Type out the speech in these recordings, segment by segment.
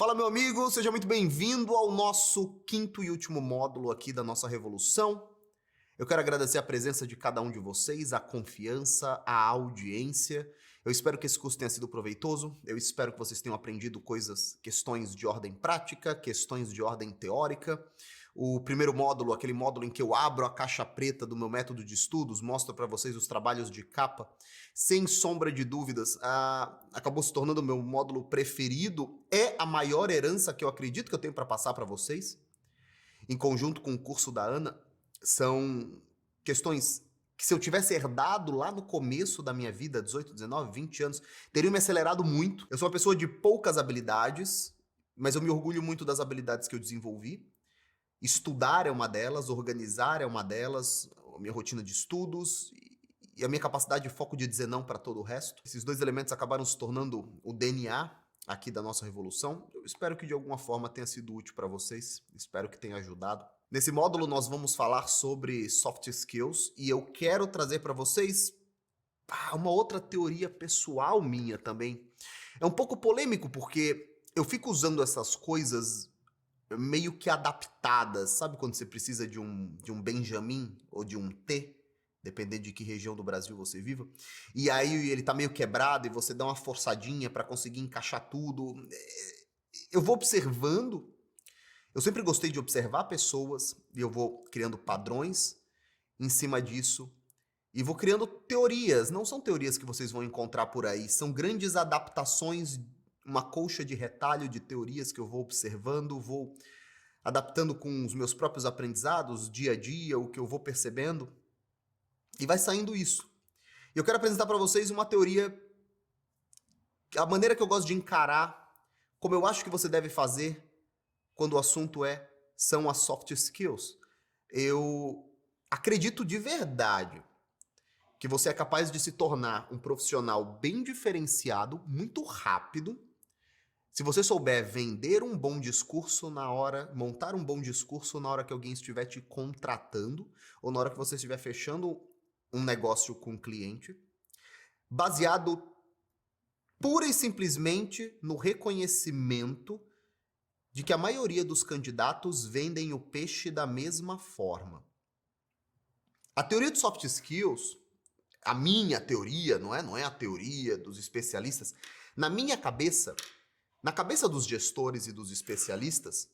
Fala, meu amigo, seja muito bem-vindo ao nosso quinto e último módulo aqui da nossa revolução. Eu quero agradecer a presença de cada um de vocês, a confiança, a audiência. Eu espero que esse curso tenha sido proveitoso. Eu espero que vocês tenham aprendido questões de ordem prática, questões de ordem teórica. O primeiro módulo, aquele módulo em que eu abro a caixa preta do meu método de estudos, mostro para vocês os trabalhos de capa, sem sombra de dúvidas, acabou se tornando o meu módulo preferido. É a maior herança que eu acredito que eu tenho para passar para vocês, em conjunto com o curso da Ana. São questões que, se eu tivesse herdado lá no começo da minha vida, 18, 19, 20 anos, teriam me acelerado muito. Eu sou uma pessoa de poucas habilidades, mas eu me orgulho muito das habilidades que eu desenvolvi. Estudar é uma delas, organizar é uma delas, a minha rotina de estudos e a minha capacidade de foco de dizer não para todo o resto. Esses dois elementos acabaram se tornando o DNA aqui da nossa revolução. Eu espero que de alguma forma tenha sido útil para vocês, espero que tenha ajudado. Nesse módulo nós vamos falar sobre soft skills e eu quero trazer para vocês uma outra teoria pessoal minha também. É um pouco polêmico porque eu fico usando essas coisas meio que adaptadas. Sabe quando você precisa de um Benjamin ou de um T, dependendo de que região do Brasil você viva, e aí ele tá meio quebrado e você dá uma forçadinha para conseguir encaixar tudo. Eu vou observando, eu sempre gostei de observar pessoas e eu vou criando padrões em cima disso e vou criando teorias. Não são teorias que vocês vão encontrar por aí, são grandes adaptações, uma colcha de retalho de teorias que eu vou observando, vou adaptando com os meus próprios aprendizados, dia a dia, o que eu vou percebendo, e vai saindo isso. Eu quero apresentar para vocês uma teoria, a maneira que eu gosto de encarar, como eu acho que você deve fazer quando o assunto são as soft skills. Eu acredito de verdade que você é capaz de se tornar um profissional bem diferenciado, muito rápido, se você souber vender um bom discurso na hora, montar um bom discurso na hora que alguém estiver te contratando, ou na hora que você estiver fechando um negócio com um cliente, baseado pura e simplesmente no reconhecimento de que a maioria dos candidatos vendem o peixe da mesma forma. A teoria dos soft skills, a minha teoria, não é a teoria dos especialistas, na minha cabeça, na cabeça dos gestores e dos especialistas,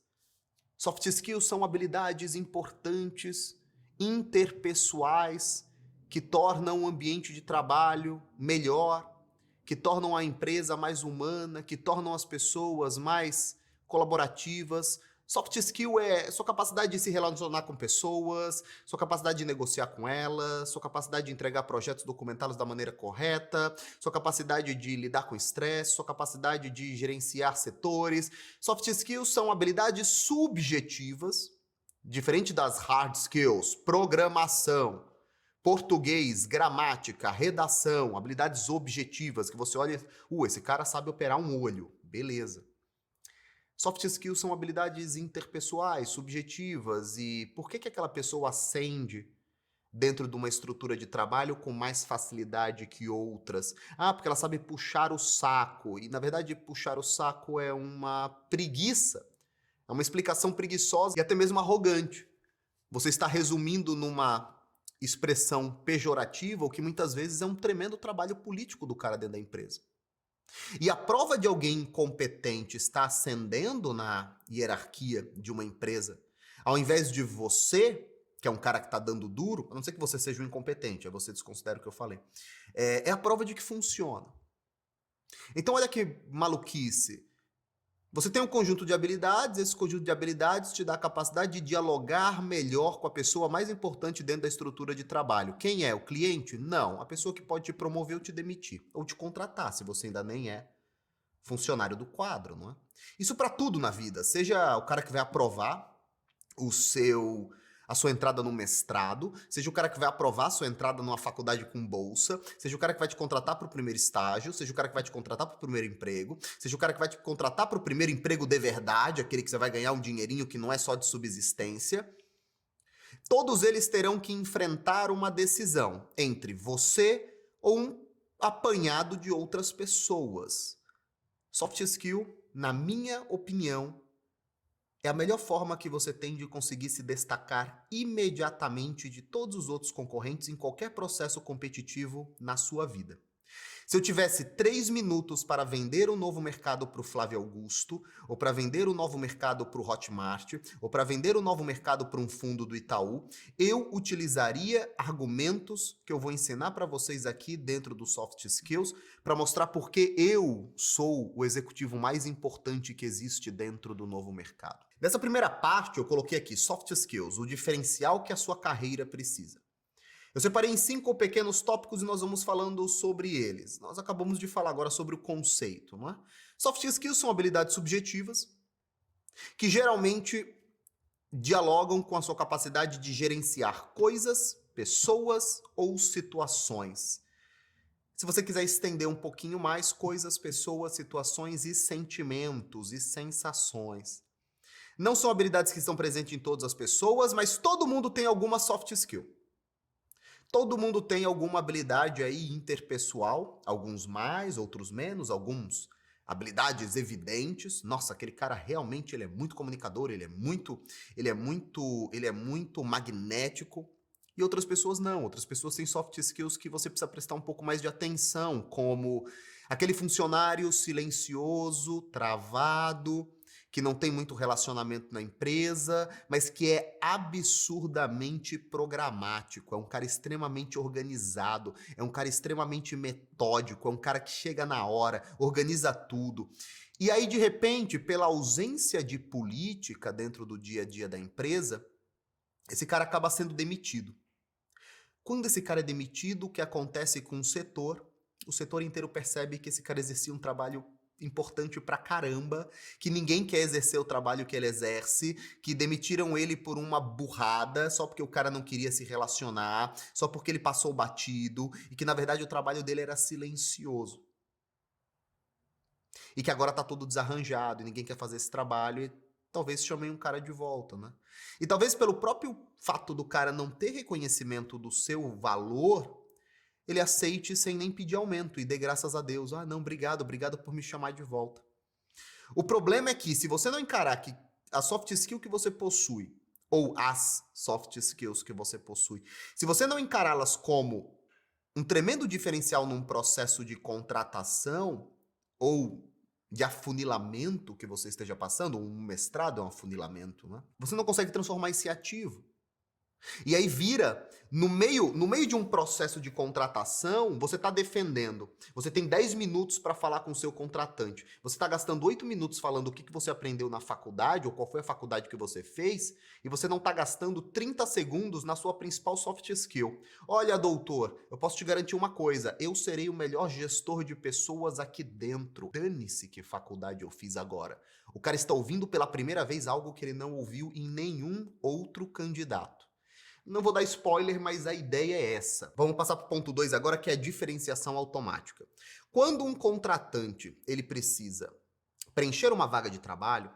soft skills são habilidades importantes, interpessoais, que tornam o ambiente de trabalho melhor, que tornam a empresa mais humana, que tornam as pessoas mais colaborativas. Soft skill é sua capacidade de se relacionar com pessoas, sua capacidade de negociar com elas, sua capacidade de entregar projetos, documentá-los da maneira correta, sua capacidade de lidar com estresse, sua capacidade de gerenciar setores. Soft skills são habilidades subjetivas, diferente das hard skills, programação, português, gramática, redação, habilidades objetivas, que você olha e, esse cara sabe operar um olho, beleza. Soft skills são habilidades interpessoais, subjetivas, e por que aquela pessoa ascende dentro de uma estrutura de trabalho com mais facilidade que outras? Porque ela sabe puxar o saco, e na verdade puxar o saco é uma preguiça, é uma explicação preguiçosa e até mesmo arrogante. Você está resumindo numa expressão pejorativa, o que muitas vezes é um tremendo trabalho político do cara dentro da empresa. E a prova de alguém incompetente estar ascendendo na hierarquia de uma empresa, ao invés de você, que é um cara que está dando duro, a não ser que você seja um incompetente, aí você desconsidera o que eu falei, é a prova de que funciona. Então olha que maluquice. Você tem um conjunto de habilidades, esse conjunto de habilidades te dá a capacidade de dialogar melhor com a pessoa mais importante dentro da estrutura de trabalho. Quem é? O cliente? Não. A pessoa que pode te promover ou te demitir, ou te contratar, se você ainda nem é funcionário do quadro, não é? Isso para tudo na vida, seja o cara que vai aprovar a sua entrada no mestrado, seja o cara que vai aprovar a sua entrada numa faculdade com bolsa, seja o cara que vai te contratar para o primeiro estágio, seja o cara que vai te contratar para o primeiro emprego, seja o cara que vai te contratar para o primeiro emprego de verdade, aquele que você vai ganhar um dinheirinho que não é só de subsistência. Todos eles terão que enfrentar uma decisão entre você ou um apanhado de outras pessoas. Soft skill na minha opinião, é a melhor forma que você tem de conseguir se destacar imediatamente de todos os outros concorrentes em qualquer processo competitivo na sua vida. Se eu tivesse 3 minutos para vender um novo mercado para o Flávio Augusto, ou para vender um novo mercado para o Hotmart, ou para vender um novo mercado para um fundo do Itaú, eu utilizaria argumentos que eu vou ensinar para vocês aqui dentro do Soft Skills, para mostrar por que eu sou o executivo mais importante que existe dentro do novo mercado. Nessa primeira parte, eu coloquei aqui Soft Skills, o diferencial que a sua carreira precisa. Eu separei em 5 pequenos tópicos e nós vamos falando sobre eles. Nós acabamos de falar agora sobre o conceito, não é? Soft skills são habilidades subjetivas que geralmente dialogam com a sua capacidade de gerenciar coisas, pessoas ou situações. Se você quiser estender um pouquinho mais, coisas, pessoas, situações e sentimentos e sensações. Não são habilidades que estão presentes em todas as pessoas, mas todo mundo tem alguma soft skill. Todo mundo tem alguma habilidade aí interpessoal, alguns mais, outros menos, alguns habilidades evidentes. Nossa, aquele cara realmente ele é muito comunicador, ele é muito magnético. E outras pessoas não, outras pessoas têm soft skills que você precisa prestar um pouco mais de atenção, como aquele funcionário silencioso, travado, que não tem muito relacionamento na empresa, mas que é absurdamente programático, é um cara extremamente organizado, é um cara extremamente metódico, é um cara que chega na hora, organiza tudo. E aí, de repente, pela ausência de política dentro do dia a dia da empresa, esse cara acaba sendo demitido. Quando esse cara é demitido, o que acontece com o setor inteiro percebe que esse cara exercia um trabalho importante pra caramba, que ninguém quer exercer o trabalho que ele exerce, que demitiram ele por uma burrada, só porque o cara não queria se relacionar, só porque ele passou batido, e que na verdade o trabalho dele era silencioso. E que agora tá todo desarranjado, e ninguém quer fazer esse trabalho, e talvez chamem um cara de volta, né? E talvez pelo próprio fato do cara não ter reconhecimento do seu valor, ele aceite sem nem pedir aumento e dê graças a Deus. Ah, não, obrigado por me chamar de volta. O problema é que se você não encarar que a soft skill que você possui, ou as soft skills que você possui, se você não encará-las como um tremendo diferencial num processo de contratação ou de afunilamento que você esteja passando, um mestrado é um afunilamento, né? Você não consegue transformar esse ativo. E aí vira, no meio de um processo de contratação, você está defendendo. Você tem 10 minutos para falar com o seu contratante. Você está gastando 8 minutos falando o que você aprendeu na faculdade, ou qual foi a faculdade que você fez, e você não está gastando 30 segundos na sua principal soft skill. Olha, doutor, eu posso te garantir uma coisa, eu serei o melhor gestor de pessoas aqui dentro. Dane-se que faculdade eu fiz agora. O cara está ouvindo pela primeira vez algo que ele não ouviu em nenhum outro candidato. Não vou dar spoiler, mas a ideia é essa. Vamos passar para o ponto 2 agora, que é a diferenciação automática. Quando um contratante ele precisa preencher uma vaga de trabalho,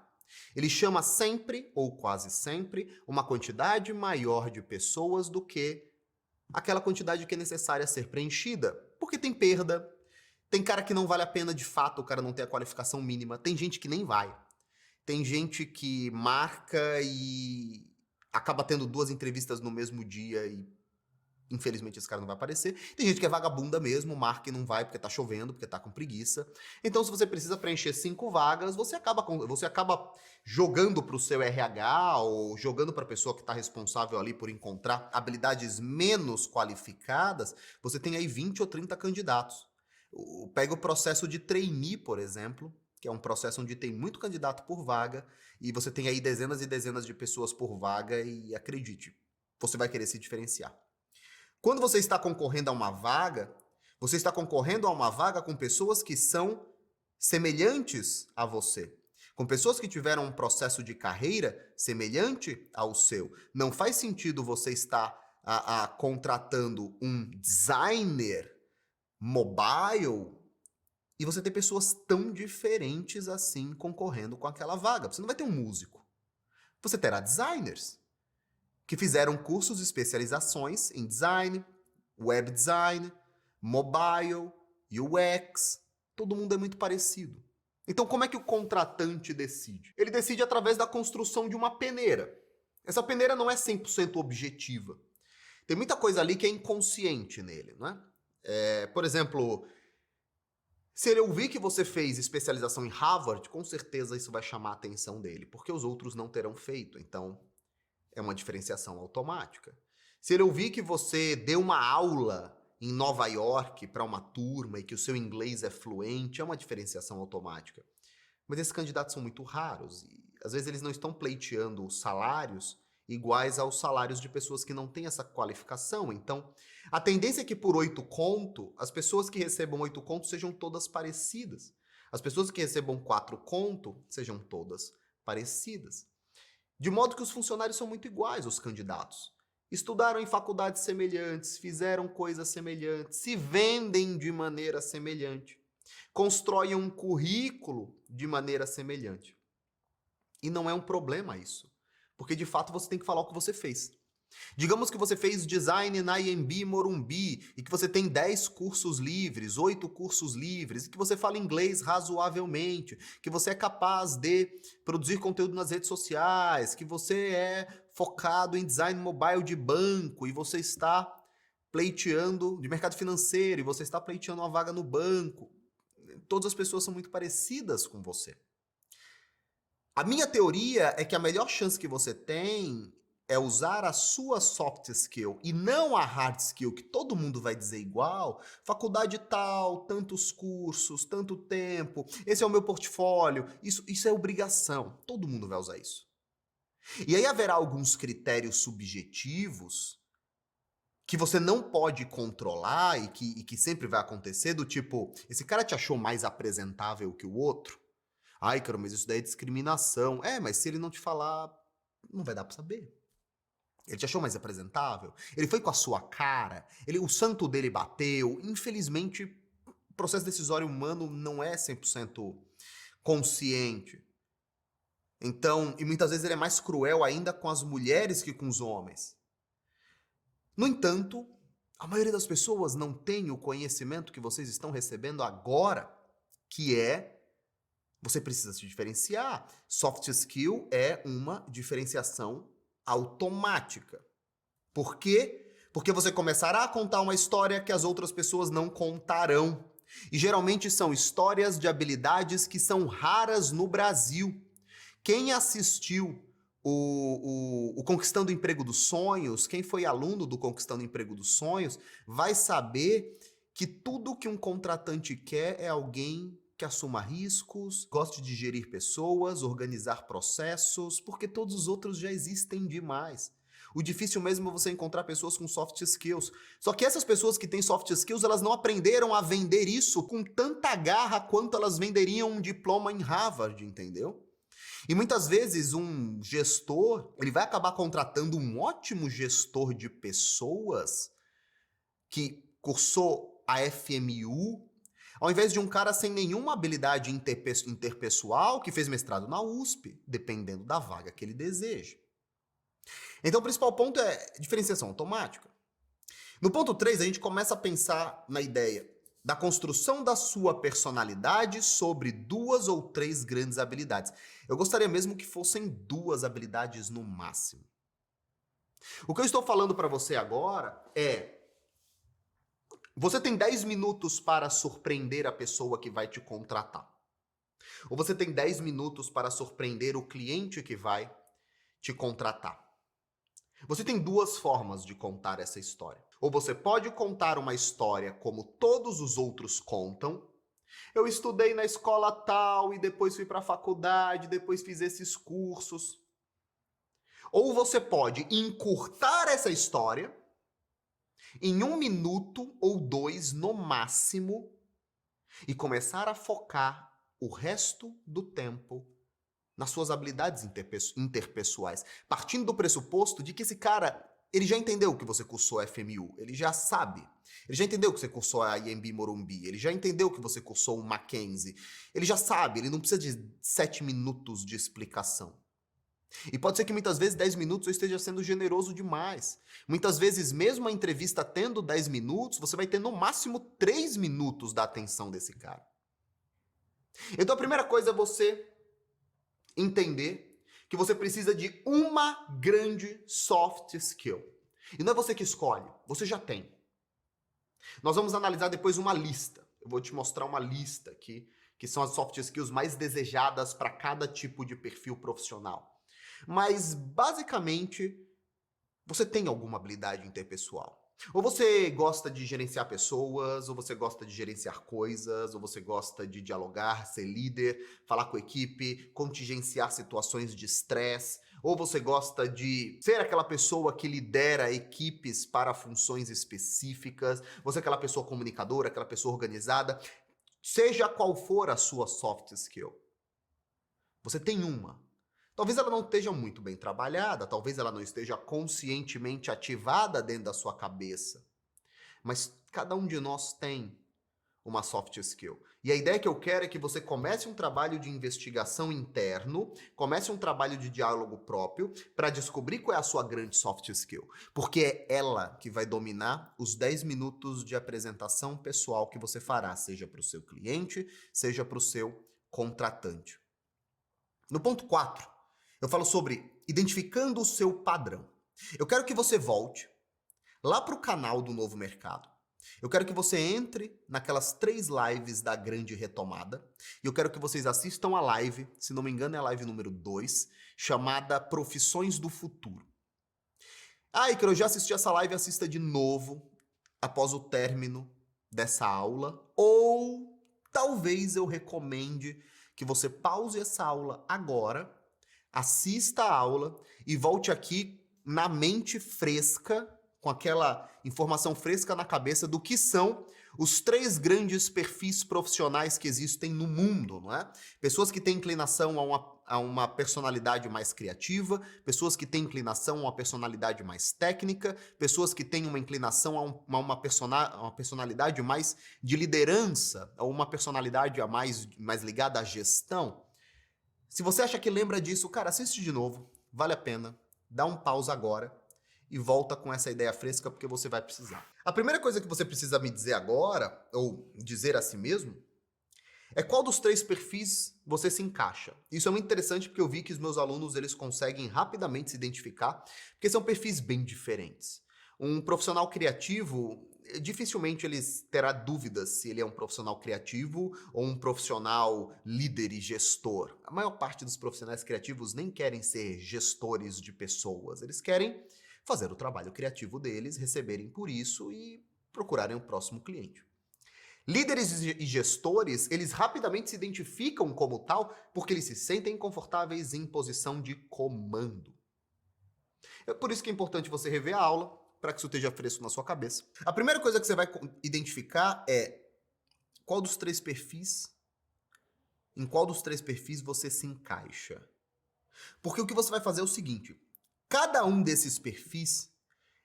ele chama sempre, ou quase sempre, uma quantidade maior de pessoas do que aquela quantidade que é necessária ser preenchida. Porque tem perda, tem cara que não vale a pena de fato, o cara não tem a qualificação mínima, tem gente que nem vai. Tem gente que marca e acaba tendo 2 entrevistas no mesmo dia e infelizmente esse cara não vai aparecer. Tem gente que é vagabunda mesmo, marca e não vai porque tá chovendo, porque tá com preguiça. Então se você precisa preencher 5 vagas, você acaba jogando pro seu RH ou jogando pra pessoa que tá responsável ali por encontrar habilidades menos qualificadas, você tem aí 20 ou 30 candidatos. Pega o processo de trainee, por exemplo, que é um processo onde tem muito candidato por vaga, e você tem aí dezenas e dezenas de pessoas por vaga, e acredite, você vai querer se diferenciar. Quando você está concorrendo a uma vaga, você está concorrendo a uma vaga com pessoas que são semelhantes a você, com pessoas que tiveram um processo de carreira semelhante ao seu. Não faz sentido você estar contratando um designer mobile e você ter pessoas tão diferentes assim concorrendo com aquela vaga. Você não vai ter um músico. Você terá designers que fizeram cursos e especializações em design, web design, mobile, UX. Todo mundo é muito parecido. Então, como é que o contratante decide? Ele decide através da construção de uma peneira. Essa peneira não é 100% objetiva. Tem muita coisa ali que é inconsciente nele, não é? Por exemplo, se ele ouvir que você fez especialização em Harvard, com certeza isso vai chamar a atenção dele, porque os outros não terão feito. Então, é uma diferenciação automática. Se ele ouvir que você deu uma aula em Nova York para uma turma e que o seu inglês é fluente, é uma diferenciação automática. Mas esses candidatos são muito raros e às vezes eles não estão pleiteando salários iguais aos salários de pessoas que não têm essa qualificação. Então, a tendência é que por 8 conto, as pessoas que recebam 8 conto sejam todas parecidas. As pessoas que recebam 4 conto sejam todas parecidas. De modo que os funcionários são muito iguais, os candidatos. Estudaram em faculdades semelhantes, fizeram coisas semelhantes, se vendem de maneira semelhante, constroem um currículo de maneira semelhante. E não é um problema isso, porque de fato você tem que falar o que você fez. Digamos que você fez design na IMB Morumbi e que você tem 10 cursos livres, 8 cursos livres, e que você fala inglês razoavelmente, que você é capaz de produzir conteúdo nas redes sociais, que você é focado em design mobile de banco e você está pleiteando de mercado financeiro e você está pleiteando uma vaga no banco. Todas as pessoas são muito parecidas com você. A minha teoria é que a melhor chance que você tem é usar a sua soft skill e não a hard skill, que todo mundo vai dizer igual, faculdade tal, tantos cursos, tanto tempo, esse é o meu portfólio, isso é obrigação, todo mundo vai usar isso. E aí haverá alguns critérios subjetivos que você não pode controlar e que sempre vai acontecer, do tipo, esse cara te achou mais apresentável que o outro? Ai, cara, mas isso daí é discriminação. Mas se ele não te falar, não vai dar pra saber. Ele te achou mais apresentável? Ele foi com a sua cara? O santo dele bateu? Infelizmente, o processo decisório humano não é 100% consciente. Então, e muitas vezes ele é mais cruel ainda com as mulheres que com os homens. No entanto, a maioria das pessoas não tem o conhecimento que vocês estão recebendo agora, que você precisa se diferenciar. Soft skill é uma diferenciação automática. Por quê? Porque você começará a contar uma história que as outras pessoas não contarão. E geralmente são histórias de habilidades que são raras no Brasil. Quem assistiu o Conquistando o Emprego dos Sonhos, quem foi aluno do Conquistando o Emprego dos Sonhos, vai saber que tudo que um contratante quer é alguém que assuma riscos, goste de gerir pessoas, organizar processos, porque todos os outros já existem demais. O difícil mesmo é você encontrar pessoas com soft skills. Só que essas pessoas que têm soft skills, elas não aprenderam a vender isso com tanta garra quanto elas venderiam um diploma em Harvard, entendeu? E muitas vezes um gestor, ele vai acabar contratando um ótimo gestor de pessoas que cursou a FMU, ao invés de um cara sem nenhuma habilidade interpessoal que fez mestrado na USP, dependendo da vaga que ele deseja. Então o principal ponto é diferenciação automática. No ponto 3, a gente começa a pensar na ideia da construção da sua personalidade sobre 2 ou 3 grandes habilidades. Eu gostaria mesmo que fossem 2 habilidades no máximo. O que eu estou falando para você agora é: você tem 10 minutos para surpreender a pessoa que vai te contratar. Ou você tem 10 minutos para surpreender o cliente que vai te contratar. Você tem 2 formas de contar essa história. Ou você pode contar uma história como todos os outros contam. Eu estudei na escola tal e depois fui para a faculdade, depois fiz esses cursos. Ou você pode encurtar essa história em 1 minuto ou 2 no máximo e começar a focar o resto do tempo nas suas habilidades interpessoais, partindo do pressuposto de que esse cara, ele já entendeu que você cursou a FMU, ele já sabe, ele já entendeu que você cursou a IMB Morumbi, ele já entendeu que você cursou o Mackenzie, ele já sabe, ele não precisa de 7 minutos de explicação. E pode ser que muitas vezes 10 minutos eu esteja sendo generoso demais. Muitas vezes, mesmo a entrevista tendo 10 minutos, você vai ter no máximo 3 minutos da atenção desse cara. Então a primeira coisa é você entender que você precisa de uma grande soft skill. E não é você que escolhe, você já tem. Nós vamos analisar depois uma lista. Eu vou te mostrar uma lista aqui, que são as soft skills mais desejadas para cada tipo de perfil profissional. Mas, basicamente, você tem alguma habilidade interpessoal. Ou você gosta de gerenciar pessoas, ou você gosta de gerenciar coisas, ou você gosta de dialogar, ser líder, falar com a equipe, contingenciar situações de estresse, ou você gosta de ser aquela pessoa que lidera equipes para funções específicas, você é aquela pessoa comunicadora, aquela pessoa organizada, seja qual for a sua soft skill. Você tem uma. Talvez ela não esteja muito bem trabalhada, talvez ela não esteja conscientemente ativada dentro da sua cabeça, mas cada um de nós tem uma soft skill. E a ideia que eu quero é que você comece um trabalho de investigação interno, comece um trabalho de diálogo próprio para descobrir qual é a sua grande soft skill, porque é ela que vai dominar os 10 minutos de apresentação pessoal que você fará, seja para o seu cliente, seja para o seu contratante. No ponto 4, eu falo sobre identificando o seu padrão. Eu quero que você volte lá para o canal do Novo Mercado. Eu quero que você entre naquelas 3 lives da grande retomada. E eu quero que vocês assistam a live, se não me engano é a live número 2, chamada Profissões do Futuro. Ah, Icaro, eu já assisti essa live, assista de novo após o término dessa aula. Ou talvez eu recomende que você pause essa aula agora, assista a aula e volte aqui na mente fresca, com aquela informação fresca na cabeça do que são os 3 grandes perfis profissionais que existem no mundo, não é? Pessoas que têm inclinação a uma personalidade mais criativa, pessoas que têm inclinação a uma personalidade mais técnica, pessoas que têm uma inclinação a uma personalidade mais de liderança, ou uma personalidade mais ligada à gestão. Se você acha que lembra disso, cara, assiste de novo, vale a pena, dá um pause agora e volta com essa ideia fresca porque você vai precisar. A primeira coisa que você precisa me dizer agora, ou dizer a si mesmo, é qual dos 3 perfis você se encaixa. Isso é muito interessante porque eu vi que os meus alunos eles conseguem rapidamente se identificar, porque são perfis bem diferentes. Um profissional criativo, dificilmente ele terá dúvidas se ele é um profissional criativo ou um profissional líder e gestor. A maior parte dos profissionais criativos nem querem ser gestores de pessoas, eles querem fazer o trabalho criativo deles, receberem por isso e procurarem o próximo cliente. Líderes e gestores, eles rapidamente se identificam como tal porque eles se sentem confortáveis em posição de comando. É por isso que é importante você rever a aula, para que isso esteja fresco na sua cabeça. A primeira coisa que você vai identificar é em qual dos 3 perfis você se encaixa. Porque o que você vai fazer é o seguinte, cada um desses perfis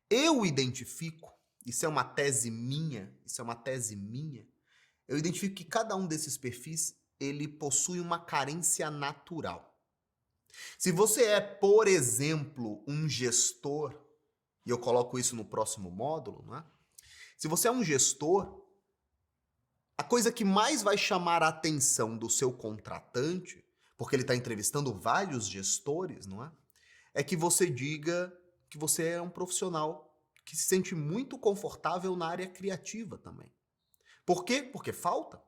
eu identifico, isso é uma tese minha, eu identifico que cada um desses perfis, ele possui uma carência natural. Se você é, por exemplo, um gestor, e eu coloco isso no próximo módulo, não é? Se você é um gestor, a coisa que mais vai chamar a atenção do seu contratante, porque ele está entrevistando vários gestores, não é? É que você diga que você é um profissional que se sente muito confortável na área criativa também. Por quê? Porque falta.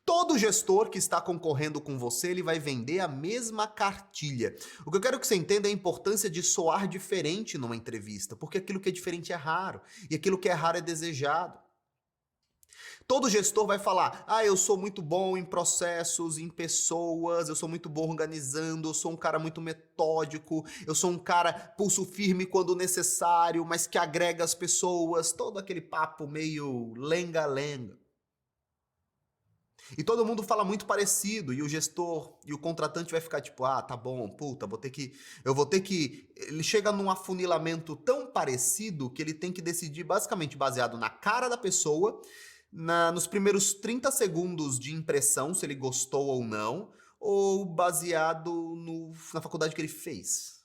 Todo gestor que está concorrendo com você, ele vai vender a mesma cartilha. O que eu quero que você entenda é a importância de soar diferente numa entrevista, porque aquilo que é diferente é raro, e aquilo que é raro é desejado. Todo gestor vai falar, eu sou muito bom em processos, em pessoas, eu sou muito bom organizando, eu sou um cara muito metódico, eu sou um cara pulso firme quando necessário, mas que agrega as pessoas, todo aquele papo meio lenga-lenga. E todo mundo fala muito parecido, e o gestor e o contratante vai ficar tipo, tá bom, puta, eu vou ter que... Ele chega num afunilamento tão parecido que ele tem que decidir basicamente baseado na cara da pessoa, nos primeiros 30 segundos de impressão, se ele gostou ou não, ou baseado na faculdade que ele fez.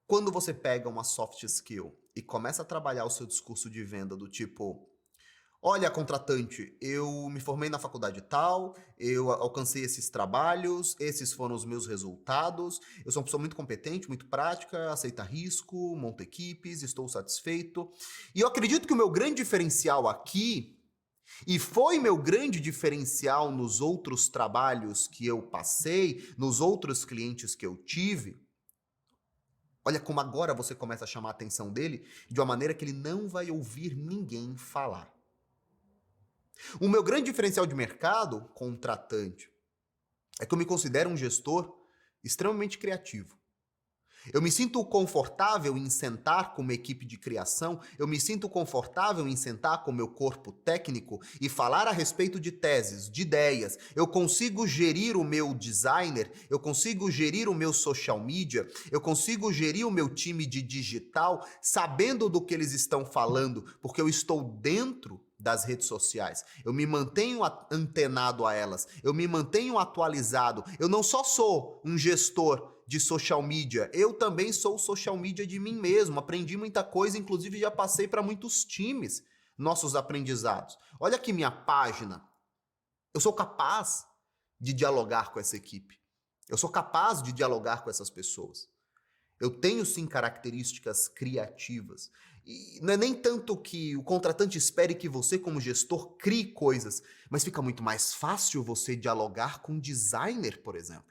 Quando você pega uma soft skill e começa a trabalhar o seu discurso de venda do tipo... Olha, contratante, eu me formei na faculdade tal, eu alcancei esses trabalhos, esses foram os meus resultados. Eu sou uma pessoa muito competente, muito prática, aceita risco, monta equipes, estou satisfeito. E eu acredito que o meu grande diferencial aqui, e foi meu grande diferencial nos outros trabalhos que eu passei, nos outros clientes que eu tive. Olha como agora você começa a chamar a atenção dele de uma maneira que ele não vai ouvir ninguém falar. O meu grande diferencial de mercado, contratante, é que eu me considero um gestor extremamente criativo. Eu me sinto confortável em sentar com uma equipe de criação, eu me sinto confortável em sentar com o meu corpo técnico e falar a respeito de teses, de ideias. Eu consigo gerir o meu designer, eu consigo gerir o meu social media, eu consigo gerir o meu time de digital, sabendo do que eles estão falando, porque eu estou dentro das redes sociais. Eu me mantenho antenado a elas, eu me mantenho atualizado. Eu não só sou um gestor de social media, eu também sou social media de mim mesmo. Aprendi muita coisa, inclusive já passei para muitos times nossos aprendizados. Olha aqui minha página. Eu sou capaz de dialogar com essa equipe. Eu sou capaz de dialogar com essas pessoas. Eu tenho sim características criativas. E não é nem tanto que o contratante espere que você, como gestor, crie coisas, mas fica muito mais fácil você dialogar com um designer, por exemplo.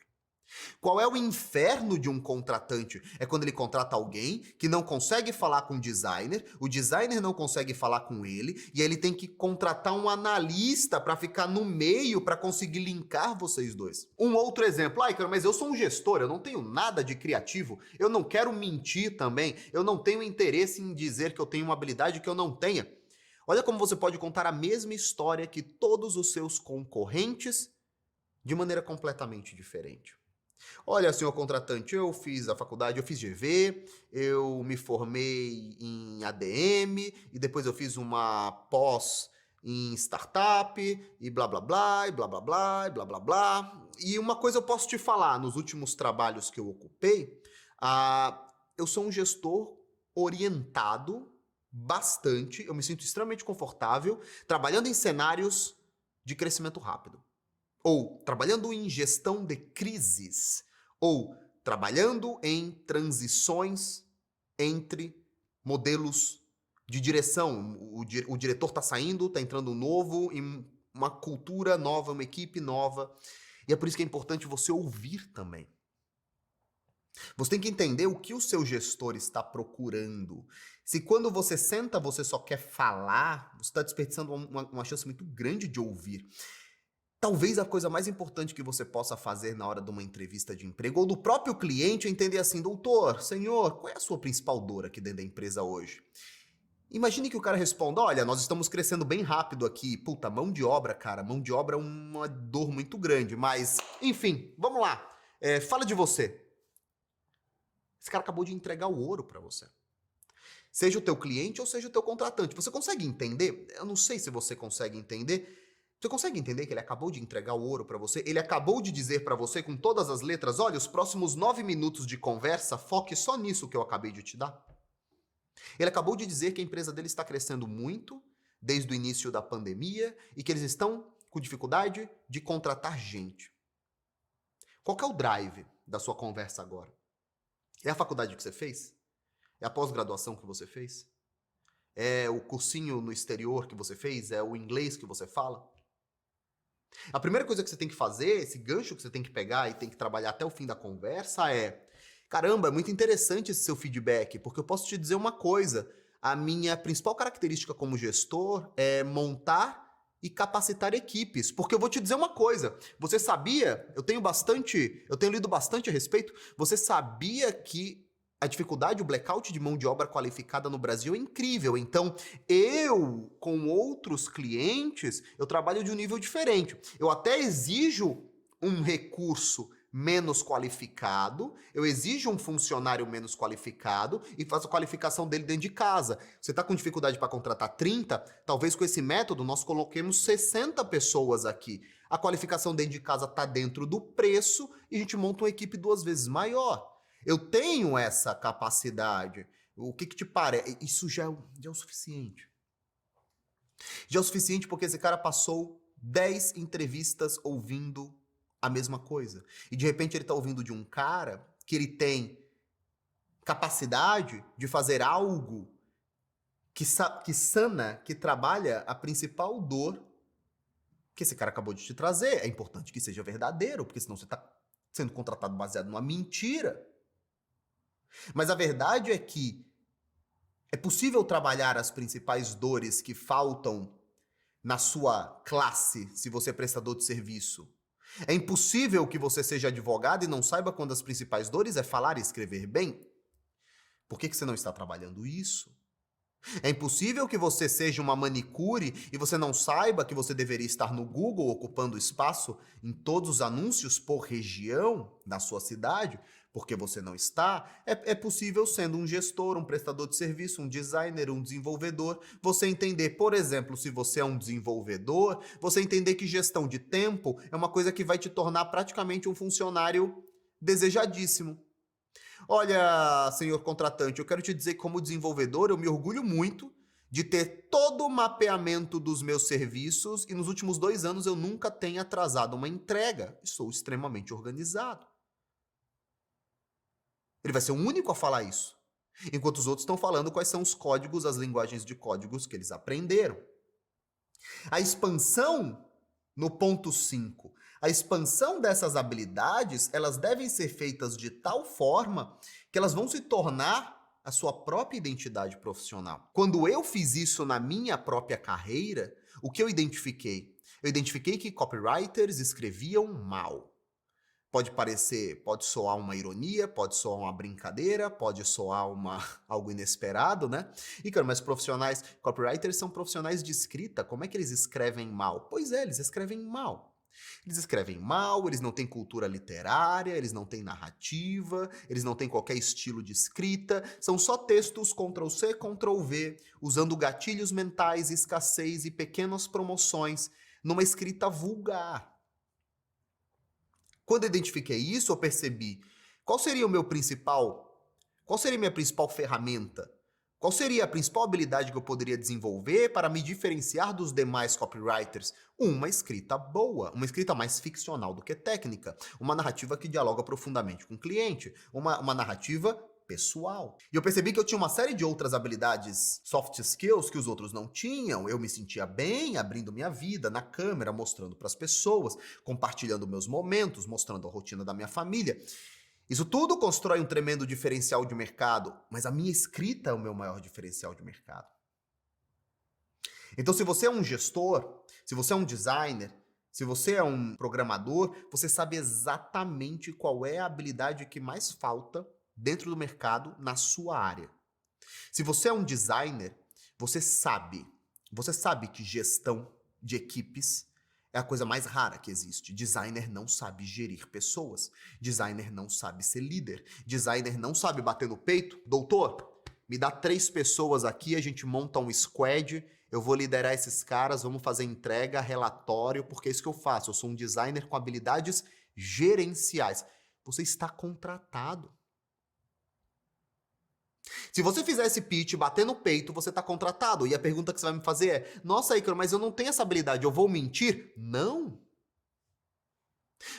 Qual é o inferno de um contratante? É quando ele contrata alguém que não consegue falar com o designer não consegue falar com ele, e aí ele tem que contratar um analista para ficar no meio para conseguir linkar vocês dois. Um outro exemplo, cara, mas eu sou um gestor, eu não tenho nada de criativo, eu não quero mentir também, eu não tenho interesse em dizer que eu tenho uma habilidade que eu não tenha. Olha como você pode contar a mesma história que todos os seus concorrentes de maneira completamente diferente. Olha, senhor contratante, eu fiz a faculdade, eu fiz GV, eu me formei em ADM e depois eu fiz uma pós em startup e blá blá blá, e blá blá blá, e blá blá blá. E uma coisa eu posso te falar, nos últimos trabalhos que eu ocupei, eu sou um gestor orientado bastante, eu me sinto extremamente confortável trabalhando em cenários de crescimento rápido. Ou trabalhando em gestão de crises, ou trabalhando em transições entre modelos de direção. O diretor está saindo, está entrando um novo, em uma cultura nova, uma equipe nova. E é por isso que é importante você ouvir também. Você tem que entender o que o seu gestor está procurando. Se quando você senta, você só quer falar, você está desperdiçando uma chance muito grande de ouvir. Talvez a coisa mais importante que você possa fazer na hora de uma entrevista de emprego ou do próprio cliente é entender assim, doutor, senhor, qual é a sua principal dor aqui dentro da empresa hoje? Imagine que o cara responda, olha, nós estamos crescendo bem rápido aqui. Puta, mão de obra, cara, mão de obra é uma dor muito grande, mas, enfim, vamos lá. Fala de você. Esse cara acabou de entregar o ouro para você. Seja o teu cliente ou seja o teu contratante. Você consegue entender? Eu não sei se você consegue entender. Você consegue entender que ele acabou de entregar o ouro para você? Ele acabou de dizer para você com todas as letras, olha, os próximos 9 minutos de conversa, foque só nisso que eu acabei de te dar. Ele acabou de dizer que a empresa dele está crescendo muito desde o início da pandemia e que eles estão com dificuldade de contratar gente. Qual que é o drive da sua conversa agora? É a faculdade que você fez? É a pós-graduação que você fez? É o cursinho no exterior que você fez? É o inglês que você fala? A primeira coisa que você tem que fazer, esse gancho que você tem que pegar e tem que trabalhar até o fim da conversa é: caramba, é muito interessante esse seu feedback, porque eu posso te dizer uma coisa, a minha principal característica como gestor é montar e capacitar equipes, porque eu vou te dizer uma coisa, você sabia, eu tenho lido bastante a respeito, você sabia que a dificuldade, o blackout de mão de obra qualificada no Brasil é incrível. Então, eu, com outros clientes, eu trabalho de um nível diferente. Eu até exijo um recurso menos qualificado, eu exijo um funcionário menos qualificado e faço a qualificação dele dentro de casa. Você está com dificuldade para contratar 30? Talvez com esse método nós coloquemos 60 pessoas aqui. A qualificação dentro de casa está dentro do preço e a gente monta uma equipe 2 vezes maior. Eu tenho essa capacidade. O que te parece? Isso já é o suficiente. Já é o suficiente porque esse cara passou 10 entrevistas ouvindo a mesma coisa. E de repente ele está ouvindo de um cara que ele tem capacidade de fazer algo que sana, que trabalha a principal dor que esse cara acabou de te trazer. É importante que seja verdadeiro, porque senão você está sendo contratado baseado numa mentira. Mas a verdade é que é possível trabalhar as principais dores que faltam na sua classe, se você é prestador de serviço. É impossível que você seja advogado e não saiba quando as principais dores é falar e escrever bem. Por que você não está trabalhando isso? É impossível que você seja uma manicure e você não saiba que você deveria estar no Google ocupando espaço em todos os anúncios por região na sua cidade, porque você não está. É possível, sendo um gestor, um prestador de serviço, um designer, um desenvolvedor, você entender, por exemplo, se você é um desenvolvedor, você entender que gestão de tempo é uma coisa que vai te tornar praticamente um funcionário desejadíssimo. Olha, senhor contratante, eu quero te dizer que como desenvolvedor eu me orgulho muito de ter todo o mapeamento dos meus serviços e nos últimos 2 anos eu nunca tenho atrasado uma entrega. Sou extremamente organizado. Ele vai ser o único a falar isso. Enquanto os outros estão falando quais são os códigos, as linguagens de códigos que eles aprenderam. A expansão no ponto 5. A expansão dessas habilidades, elas devem ser feitas de tal forma que elas vão se tornar a sua própria identidade profissional. Quando eu fiz isso na minha própria carreira, o que eu identifiquei? Eu identifiquei que copywriters escreviam mal. Pode soar uma ironia, pode soar uma brincadeira, pode soar algo inesperado, né? E, cara, mas copywriters são profissionais de escrita, como é que eles escrevem mal? Pois é, eles escrevem mal. Eles escrevem mal, eles não têm cultura literária, eles não têm narrativa, eles não têm qualquer estilo de escrita, são só textos Ctrl+C, Ctrl+V, usando gatilhos mentais, escassez e pequenas promoções, numa escrita vulgar. Quando eu identifiquei isso, eu percebi qual seria minha principal ferramenta? Qual seria a principal habilidade que eu poderia desenvolver para me diferenciar dos demais copywriters? Uma escrita boa, uma escrita mais ficcional do que técnica, uma narrativa que dialoga profundamente com o cliente, uma narrativa pessoal. E eu percebi que eu tinha uma série de outras habilidades, soft skills, que os outros não tinham. Eu me sentia bem abrindo minha vida na câmera, mostrando para as pessoas, compartilhando meus momentos, mostrando a rotina da minha família. Isso tudo constrói um tremendo diferencial de mercado, mas a minha escrita é o meu maior diferencial de mercado. Então, se você é um gestor, se você é um designer, se você é um programador, você sabe exatamente qual é a habilidade que mais falta dentro do mercado na sua área. Se você é um designer, você sabe que gestão de equipes é a coisa mais rara que existe. Designer não sabe gerir pessoas. Designer não sabe ser líder. Designer não sabe bater no peito. Doutor, me dá 3 pessoas aqui, a gente monta um squad, eu vou liderar esses caras, vamos fazer entrega, relatório, porque é isso que eu faço. Eu sou um designer com habilidades gerenciais. Você está contratado. Se você fizer esse pitch, bater no peito, você está contratado. E a pergunta que você vai me fazer é: nossa, Ícaro, mas eu não tenho essa habilidade, eu vou mentir? Não.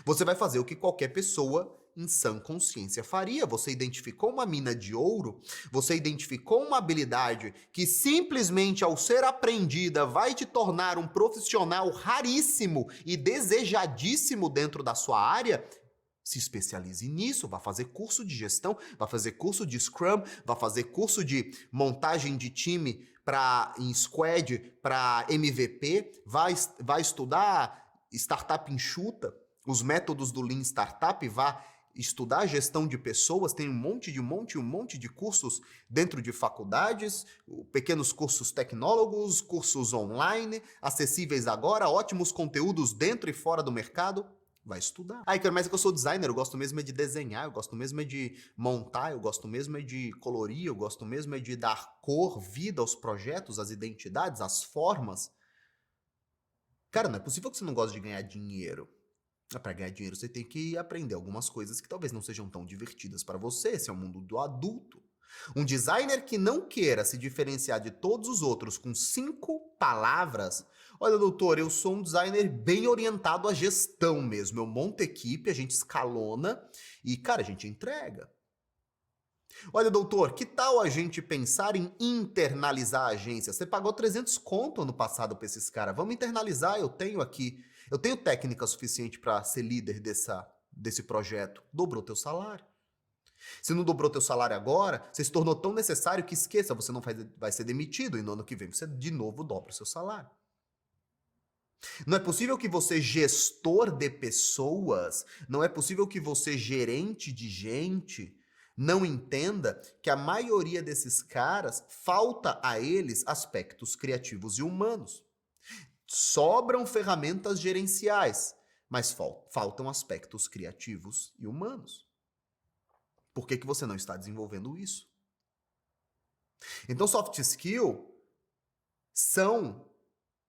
Você vai fazer o que qualquer pessoa em sã consciência faria. Você identificou uma mina de ouro, você identificou uma habilidade que simplesmente ao ser aprendida vai te tornar um profissional raríssimo e desejadíssimo dentro da sua área. Se especialize nisso, vá fazer curso de gestão, vá fazer curso de Scrum, vá fazer curso de montagem de time em Squad, para MVP, vai estudar Startup enxuta, os métodos do Lean Startup, vá estudar gestão de pessoas, tem um monte de cursos dentro de faculdades, pequenos cursos tecnólogos, cursos online, acessíveis agora, ótimos conteúdos dentro e fora do mercado. Vai estudar. Mas é que eu sou designer, eu gosto mesmo é de desenhar, eu gosto mesmo é de montar, eu gosto mesmo é de colorir, eu gosto mesmo é de dar cor, vida aos projetos, às identidades, às formas. Cara, não é possível que você não goste de ganhar dinheiro. Para ganhar dinheiro você tem que aprender algumas coisas que talvez não sejam tão divertidas para você, esse é o mundo do adulto. Um designer que não queira se diferenciar de todos os outros com 5 palavras. Olha, doutor, eu sou um designer bem orientado à gestão mesmo. Eu monto equipe, a gente escalona e, cara, a gente entrega. Olha, doutor, que tal a gente pensar em internalizar a agência? Você pagou 300 conto ano passado para esses caras. Vamos internalizar, eu tenho técnica suficiente para ser líder desse projeto. Dobrou teu salário. Se não dobrou teu salário agora, você se tornou tão necessário que esqueça, você não vai ser demitido e no ano que vem você de novo dobra o seu salário. Não é possível que você, gestor de pessoas, não é possível que você, gerente de gente, não entenda que a maioria desses caras, falta a eles aspectos criativos e humanos. Sobram ferramentas gerenciais, mas faltam aspectos criativos e humanos. Por que você não está desenvolvendo isso? Então, soft skill são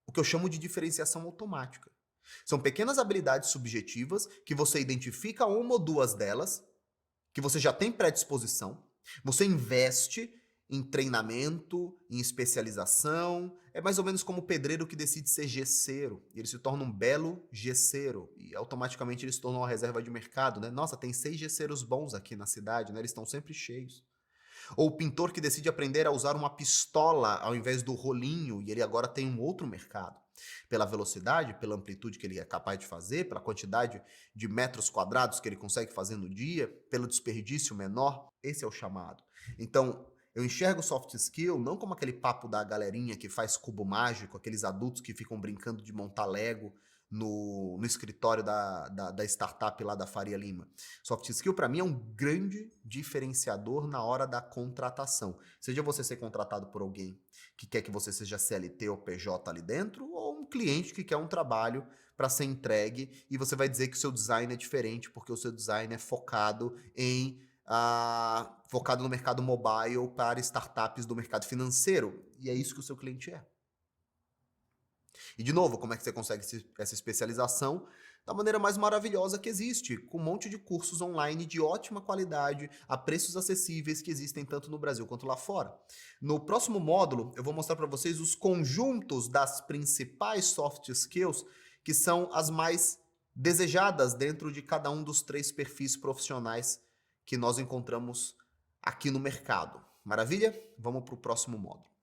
o que eu chamo de diferenciação automática. São pequenas habilidades subjetivas que você identifica uma ou duas delas, que você já tem predisposição, você investe em treinamento, em especialização. É mais ou menos como o pedreiro que decide ser gesseiro. Ele se torna um belo gesseiro e automaticamente ele se torna uma reserva de mercado, né? Nossa, tem 6 gesseiros bons aqui na cidade, né? Eles estão sempre cheios. Ou o pintor que decide aprender a usar uma pistola ao invés do rolinho e ele agora tem um outro mercado. Pela velocidade, pela amplitude que ele é capaz de fazer, pela quantidade de metros quadrados que ele consegue fazer no dia, pelo desperdício menor, esse é o chamado. Então, eu enxergo soft skill não como aquele papo da galerinha que faz cubo mágico, aqueles adultos que ficam brincando de montar Lego no escritório da startup lá da Faria Lima. Soft skill, para mim, é um grande diferenciador na hora da contratação. Seja você ser contratado por alguém que quer que você seja CLT ou PJ ali dentro, ou um cliente que quer um trabalho para ser entregue e você vai dizer que o seu design é diferente porque o seu design é focado focado no mercado mobile para startups do mercado financeiro. E é isso que o seu cliente é. E, de novo, como é que você consegue essa especialização? Da maneira mais maravilhosa que existe, com um monte de cursos online de ótima qualidade, a preços acessíveis que existem tanto no Brasil quanto lá fora. No próximo módulo, eu vou mostrar para vocês os conjuntos das principais soft skills que são as mais desejadas dentro de cada um dos 3 perfis profissionais que nós encontramos aqui no mercado. Maravilha? Vamos para o próximo módulo.